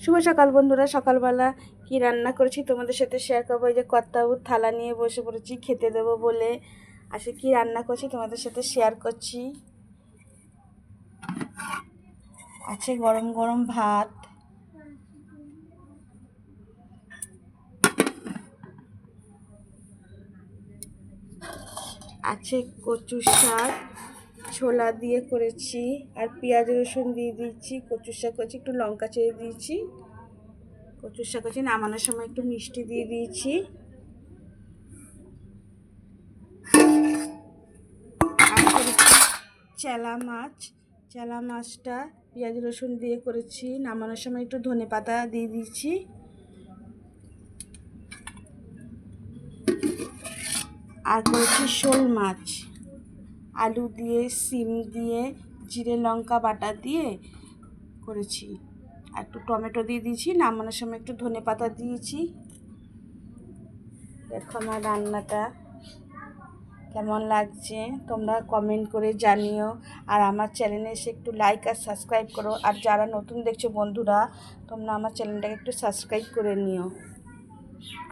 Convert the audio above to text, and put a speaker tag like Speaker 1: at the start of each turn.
Speaker 1: শুভ সকাল বন্ধুরা। সকালবেলা কি রান্না করেছি তোমাদের সাথে শেয়ার করবো। এই যে কর্তাবুর থালা নিয়ে বসে পড়েছি খেতে দেবো বলে। আসে কি রান্না করছি তোমাদের সাথে শেয়ার করছি। আছে গরম গরম ভাত, আছে কচু শাক ছোলা দিয়ে করেছি, আর পেঁয়াজ রসুন দিয়ে দিয়েছি, কচু শাক করেছি, একটু লঙ্কা চেড়ে দিয়েছি, কচু শাক করেছি, নামানোর সময় একটু মিষ্টি দিয়ে দিয়েছি। চেলা মাছটা পেঁয়াজ রসুন দিয়ে করেছি, নামানোর সময় একটু ধনেপাতা দিয়ে দিয়েছি। আর করেছি শোল মাছ, আলু দিয়ে সিম দিয়ে জিরে লঙ্কা বাটা দিয়ে করেছি, আর একটু টমেটো দিয়ে দিয়েছি, নামানোর সময় একটু ধনেপাতা দিয়েছি। দেখো আমার রান্নাটা কেমন লাগছে তোমরা কমেন্ট করে জানিও, আর আমার চ্যানেলে এসে একটু লাইক আর সাবস্ক্রাইব করো। আর যারা নতুন দেখছো বন্ধুরা, তোমরা আমার চ্যানেলটাকে একটু সাবস্ক্রাইব করে নিও।